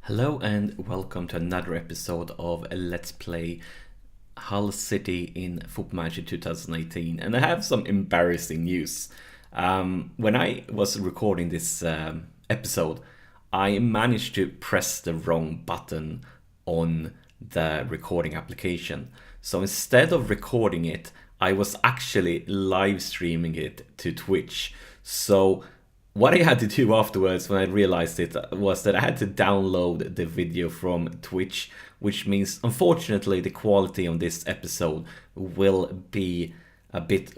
Hello and welcome to another episode of Let's Play Hull City in Football Manager 2018. And I have some embarrassing news. When I was recording this episode, I managed to press the wrong button on the recording application. So instead of recording it, I was actually live streaming it to Twitch. So what I had to do afterwards when I realized it was that I had to download the video from Twitch, which means unfortunately the quality on this episode will be a bit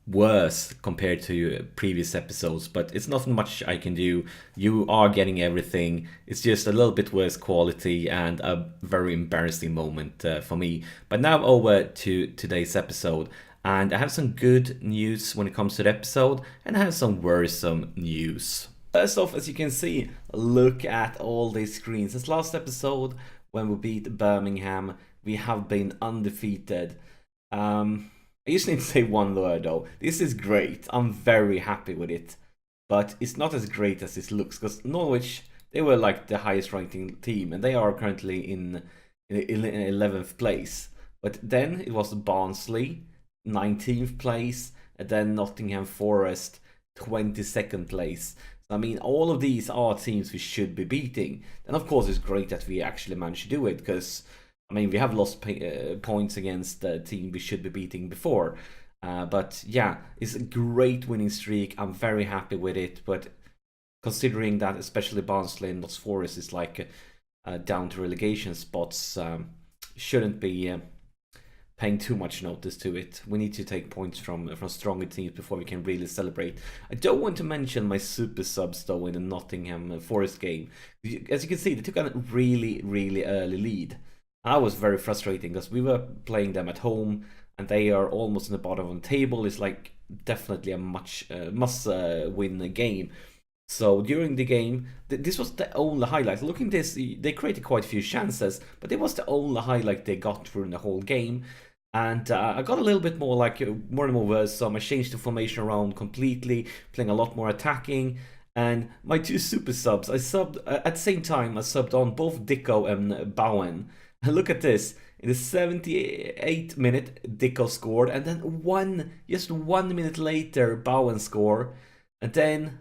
worse compared to previous episodes, but it's not much I can do. You are getting everything. It's just a little bit worse quality and a very embarrassing moment for me. But now over to today's episode. And I have some good news when it comes to the episode, and I have some worrisome news. First off, as you can see, look at all these screens. This last episode, when we beat Birmingham, we have been undefeated. I just need to say one word though. This is great. I'm very happy with it. But it's not as great as this looks, because Norwich, they were like the highest ranking team, and they are currently in 11th place. But then it was Barnsley, 19th place, and then Nottingham Forest, 22nd place. So, I mean, all of these are teams we should be beating. And of course, it's great that we actually managed to do it, because, I mean, we have lost points against the team we should be beating before. But yeah, it's a great winning streak. I'm very happy with it. But considering that especially Barnsley and Nottingham Forest is like down to relegation spots, shouldn't be paying too much notice to it. We need to take points from stronger teams before we can really celebrate. I don't want to mention my super subs though in the Nottingham Forest game. As you can see, they took a really early lead. That was very frustrating because we were playing them at home and they are almost in the bottom of the table. It's like definitely a must win game. So during the game, this was the only highlight. Looking at this, they created quite a few chances, but it was the only highlight they got during the whole game. And I got a little bit more like more and more versatile. I changed the formation around completely, playing a lot more attacking. And my two super subs, I subbed at the same time. I subbed on both Dicko and Bowen. And look at this. In the 78th minute, Dicko scored, and then just 1 minute later, Bowen scored, and then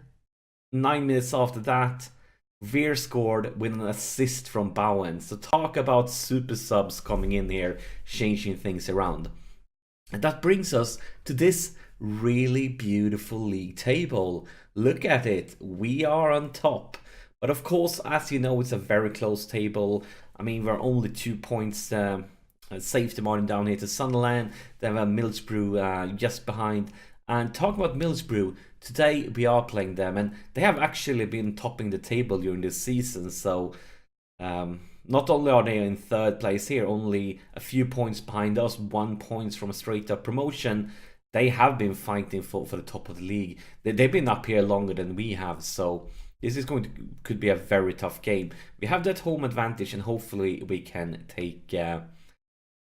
9 minutes after that, Veer scored with an assist from Bowen. So talk about super subs coming in here, changing things around. And that brings us to this really beautiful league table. Look at it. We are on top. But of course, as you know, it's a very close table. I mean, we're only 2 points safety margin down here to Sunderland. They have Middlesbrough just behind. And talking about Middlesbrough, today we are playing them, and they have actually been topping the table during this season. So not only are they in third place here, only a few points behind us, 1 point from a straight up promotion. They have been fighting for the top of the league. They've been up here longer than we have, so this is could be a very tough game. We have that home advantage, and hopefully we can take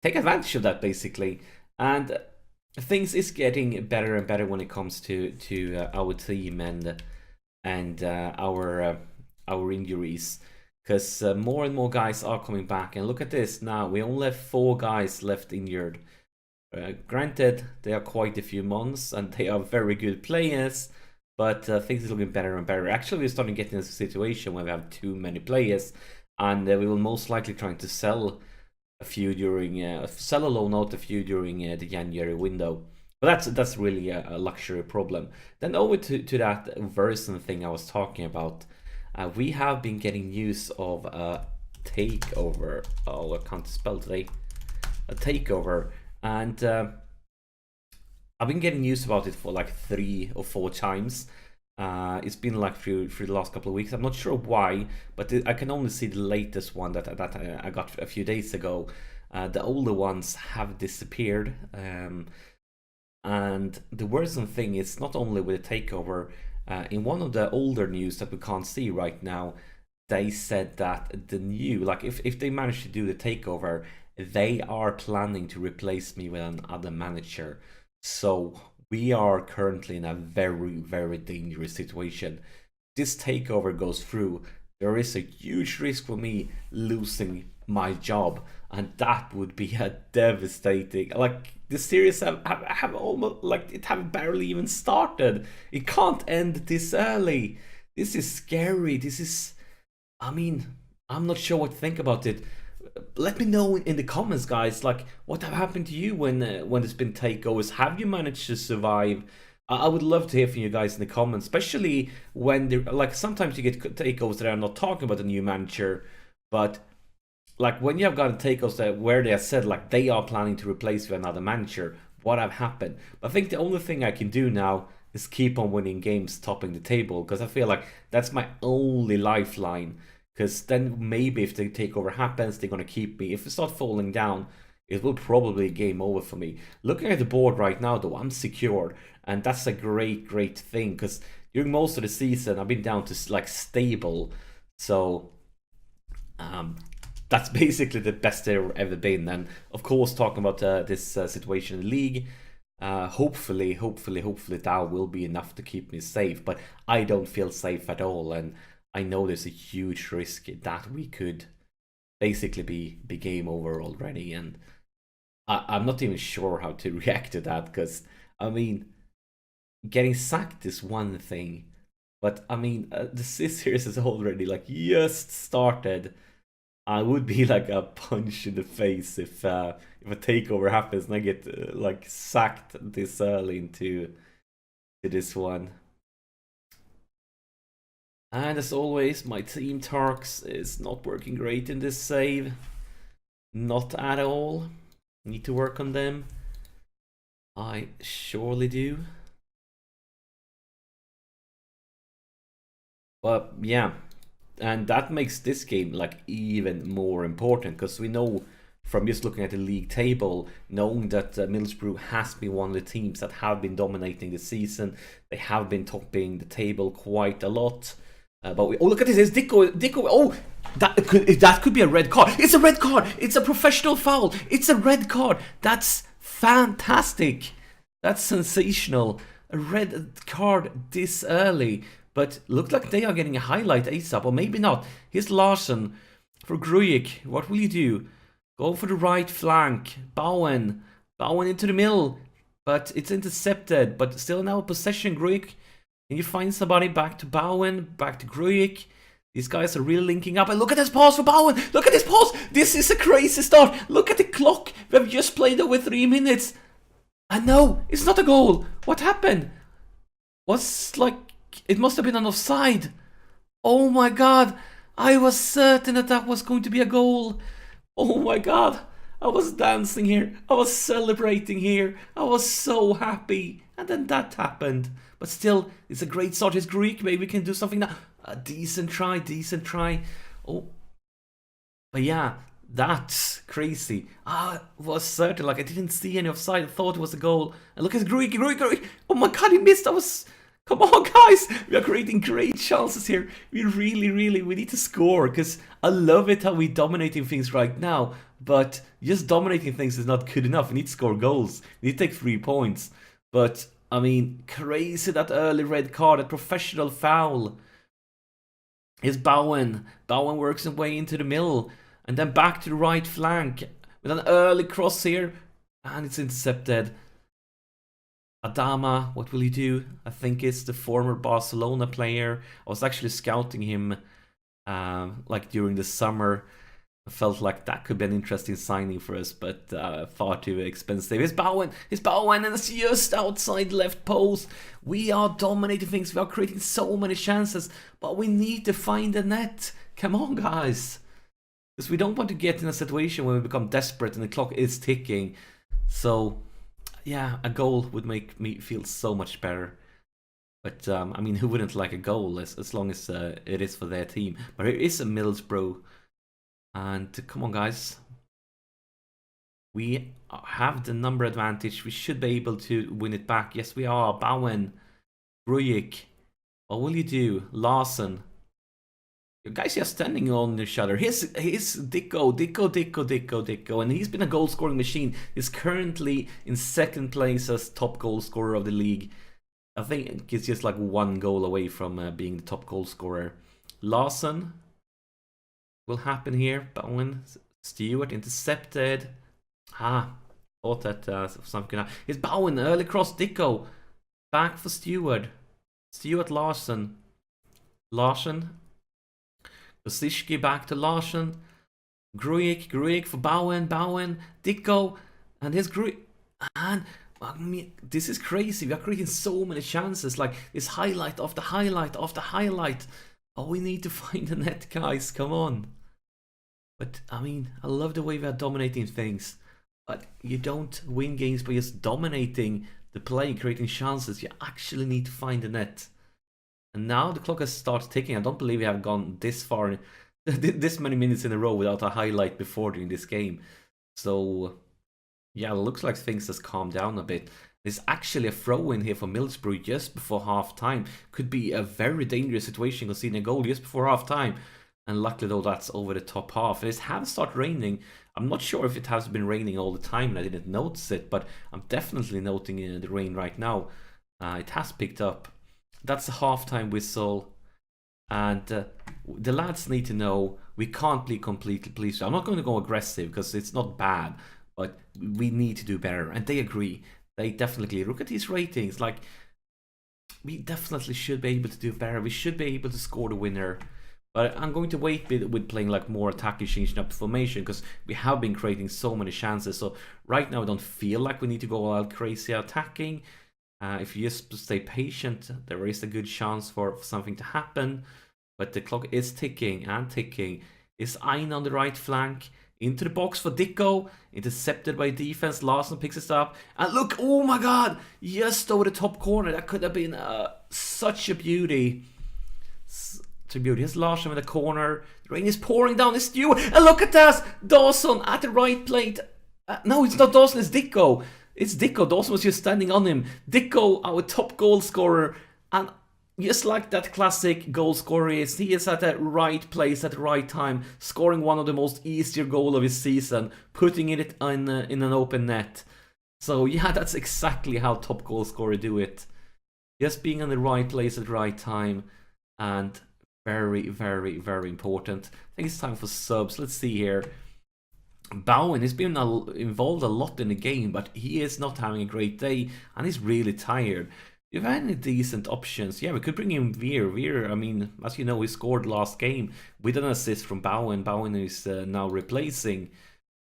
advantage of that basically. And things is getting better and better when it comes to our team and our injuries, because more and more guys are coming back. And look at this now, we only have 4 guys left injured. Granted, they are quite a few months and they are very good players, but things are looking better and better. Actually, we're starting to get in a situation where we have too many players, and we will most likely trying to sell a few during sell a loan out a few during the January window. But that's really a luxury problem. Then over to that Verson thing I was talking about. We have been getting news of a takeover. Oh, I can't spell today. A takeover, and I've been getting news about it for like 3 or 4 times. It's been like through the last couple of weeks. I'm not sure why, but I can only see the latest one that I got a few days ago. The older ones have disappeared. And the worrisome thing is not only with the takeover, in one of the older news that we can't see right now, they said that the new, like if they manage to do the takeover, they are planning to replace me with another manager. So we are currently in a very dangerous situation. This takeover goes through, there is a huge risk for me losing my job, and that would be a devastating. Like, the series have almost, like, it have barely even started. It can't end this early. This is scary. This is, I mean, I'm not sure what to think about it. Let me know in the comments, guys, like, what have happened to you when there's been takeovers. Have you managed to survive? I would love to hear from you guys in the comments, especially when they're like, sometimes you get takeovers that are not talking about the new manager, but like when you have gotten takeovers that where they have said like they are planning to replace with another manager, what have happened? But I think the only thing I can do now is keep on winning games, topping the table, because I feel like that's my only lifeline. Because then maybe if the takeover happens, they're gonna keep me. If it starts falling down, it will probably game over for me. Looking at the board right now, though, I'm secured, and that's a great thing, because during most of the season I've been down to like stable, so that's basically the best they've ever been. And of course, talking about this situation in the league, hopefully that will be enough to keep me safe, but I don't feel safe at all, and I know there's a huge risk that we could basically be game over already, and I'm not even sure how to react to that, because I mean, getting sacked is one thing, but I mean, the series is already like just started. I would be like a punch in the face if a takeover happens and I get like sacked this early into this one. And as always, my team Tarks is not working great in this save. Not at all. Need to work on them. I surely do. But yeah, and that makes this game like even more important, because we know from just looking at the league table, knowing that Middlesbrough has been one of the teams that have been dominating the season. They have been topping the table quite a lot. But we, oh, look at this, it's Dicko, oh, that could be a red card. It's a red card, it's a professional foul, it's a red card. That's fantastic, that's sensational. A red card this early, but looks like they are getting a highlight ASAP, or maybe not. Here's Larsen for Grujic, what will you do? Go for the right flank, Bowen into the middle, but it's intercepted, but still now possession. Grujic, can you find somebody? Back to Bowen, back to Grujic. These guys are really linking up. And look at this pass for Bowen. Look at this pass. This is a crazy start. Look at the clock. We have just played over 3 minutes. And no, it's not a goal. What happened? Was like, it must have been an offside. Oh my god. I was certain that that was going to be a goal. Oh my god. I was dancing here. I was celebrating here. I was so happy. And then that happened. But still, it's a great start. It's Greek. Maybe we can do something now. A decent try. Oh. But yeah, that's crazy. I was certain. Like, I didn't see any offside. I thought it was a goal. And look at Greek. Oh my god, he missed. I was... Come on, guys. We are creating great chances here. We really, we need to score. Because I love it how we're dominating things right now. But just dominating things is not good enough. We need to score goals. We need to take 3 points. But... I mean, crazy, that early red card, a professional foul. Is Bowen. Bowen works his way into the middle. And then back to the right flank. With an early cross here. And it's intercepted. Adama, what will he do? I think it's the former Barcelona player. I was actually scouting him like during the summer. I felt like that could be an interesting signing for us, but far too expensive. It's Bowen, and it's just outside left post. We are dominating things, we are creating so many chances, but we need to find the net. Come on, guys. Because we don't want to get in a situation where we become desperate and the clock is ticking. So, yeah, a goal would make me feel so much better. But, I mean, who wouldn't like a goal as long as it is for their team? But here is a Middlesbrough. And come on, guys. We have the number advantage. We should be able to win it back. Yes, we are. Bowen, Grujic. What will you do? Larsen. You guys are standing on each other. Here's Dicko. And he's been a goal scoring machine. He's currently in 2nd place as top goal scorer of the league. I think he's just like 1 goal away from being the top goal scorer. Larsen. will happen here. Bowen, Stewart intercepted. Thought that something. It's Bowen, early cross, Dicko. Back for Stewart. Stewart, Larson. Larson. Kosicki back to Larson. Grujic for Bowen. Dicko. And here's Grujic. And I mean, this is crazy. We are creating so many chances. Like, this highlight after highlight after highlight. Oh, we need to find the net, guys. Come on. But, I mean, I love the way we are dominating things. But you don't win games by just dominating the play, creating chances. You actually need to find the net. And now the clock has started ticking. I don't believe we have gone this far, this many minutes in a row without a highlight before during this game. So, yeah, it looks like things has calmed down a bit. There's actually a throw-in here for Middlesbrough just before half-time. Could be a very dangerous situation conceding a goal just before half-time. And luckily, though, that's over the top half. It has started raining. I'm not sure if it has been raining all the time and I didn't notice it, but I'm definitely noting the rain right now. It has picked up. That's the halftime whistle. And the lads need to know we can't be completely pleased. I'm not going to go aggressive because it's not bad, but we need to do better. And they agree. They definitely look at these ratings. Like, we definitely should be able to do better. We should be able to score the winner. But I'm going to wait with playing like more attacking, changing up the formation because we have been creating so many chances. So right now I don't feel like we need to go all out crazy attacking. If you just stay patient, there is a good chance for something to happen. But the clock is ticking and ticking. Is Aina on the right flank? Into the box for Dicko. Intercepted by defense. Larson picks it up. And look, oh my god! Just over the top corner. That could have been such a beauty. Here's Larson with the corner. The rain is pouring down. It's Stewart. And look at that! Dawson at the right plate. No, it's not Dawson, it's Dicko. It's Dicko. Dawson was just standing on him. Dicko, our top goal scorer. And just like that classic goal scorer is, he is at the right place at the right time, scoring one of the most easier goal of his season, putting it in an open net. So yeah, that's exactly how top goal scorer do it. Just being in the right place at the right time. And very, very, very important. I think it's time for subs. Let's see here. Bowen has been involved a lot in the game, but he is not having a great day, and he's really tired. Do you have any decent options? Yeah, we could bring in Veer. Veer, I mean, as you know, he scored last game with an assist from Bowen. Bowen is now replacing.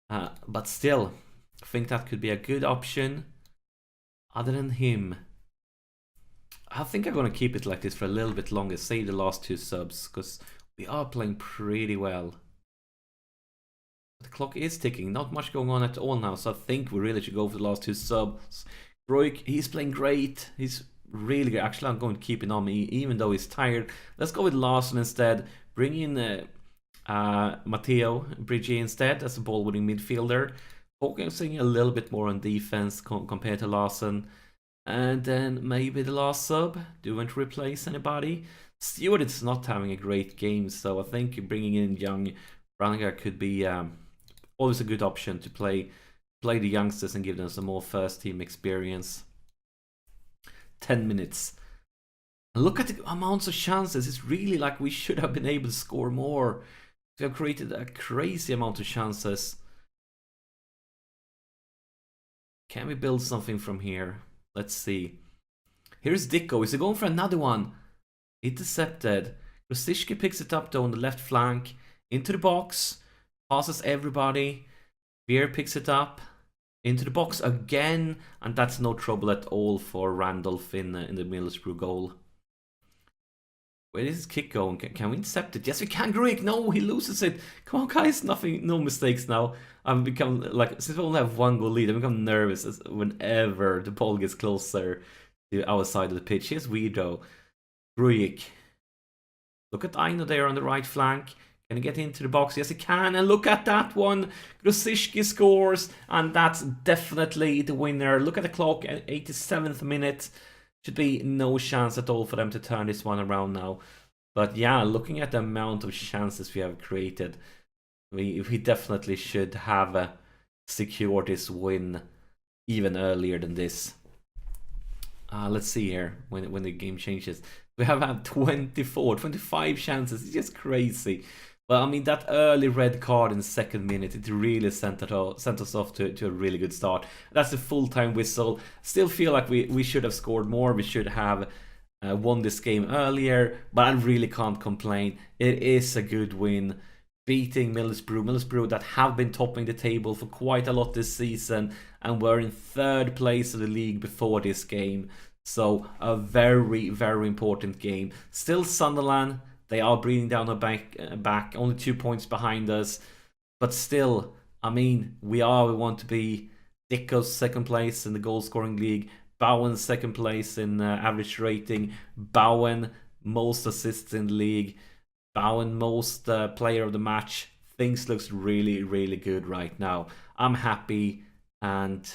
But still, I think that could be a good option. Other than him, I think I'm going to keep it like this for a little bit longer. Save the last two subs, because we are playing pretty well. The clock is ticking. Not much going on at all now, so I think we really should go for the last two subs. Broik, he's playing great. He's really good. Actually, I'm going to keep it on me, even though he's tired. Let's go with Larson instead. Bring in Matteo Brigi instead as a ball-winning midfielder. Focusing a little bit more on defense compared to Larson. And then maybe the last sub. Do you want to replace anybody? Stewart is not having a great game, so I think bringing in young Branniger could be always a good option to play the youngsters and give them some more first team experience. 10 minutes. And look at the amounts of chances. It's really like we should have been able to score more. We have created a crazy amount of chances. Can we build something from here? Let's see. Here's Dicko. Is he going for another one? Intercepted. Rosicki picks it up though on the left flank. Into the box. Passes everybody. Veer picks it up. Into the box again. And that's no trouble at all for Randolph in the Middlesbrough goal. Where is his kick going? Can we intercept it? Yes, we can, Greg. No, he loses it. Come on, guys. No mistakes now. I've become, like, since we only have one goal lead, I become nervous whenever the ball gets closer to our side of the pitch. Here's Guido. Grujic. Look at Aino there on the right flank. Can he get into the box? Yes, he can. And look at that one. Grosicki scores. And that's definitely the winner. Look at the clock at 87th minute. Should be no chance at all for them to turn this one around now. But yeah, looking at the amount of chances we have created, we definitely should have secured this win even earlier than this. Let's see here when the game changes. We have had 25 chances. It's just crazy. Well, I mean, that early red card in the second minute, it really sent us off to a really good start. That's the full-time whistle. Still feel like we should have scored more. We should have won this game earlier, but I really can't complain. It is a good win. Beating Middlesbrough that have been topping the table for quite a lot this season and were in third place of the league before this game. So a very, very important game. Still Sunderland, they are breathing down our back, only 2 points behind us. But still, I mean, we want to be Dicko's second place in the goal scoring league, Bowen's second place in average rating, Bowen most assists in the league, Bowen most player of the match. Things looks really, really good right now. I'm happy, and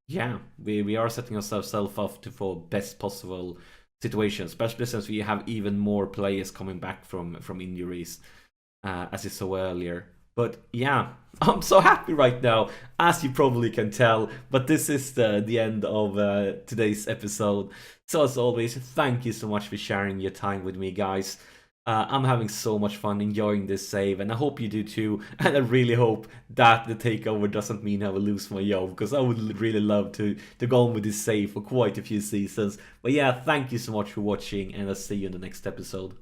yeah, we are setting ourselves up for best possible situation, especially since we have even more players coming back from injuries, as you saw earlier. But yeah, I'm so happy right now, as you probably can tell. But this is the end of today's episode. So as always, thank you so much for sharing your time with me, guys. I'm having so much fun enjoying this save, and I hope you do too. And I really hope that the takeover doesn't mean I will lose my job, because I would really love to go on with this save for quite a few seasons. But yeah, thank you so much for watching, and I'll see you in the next episode.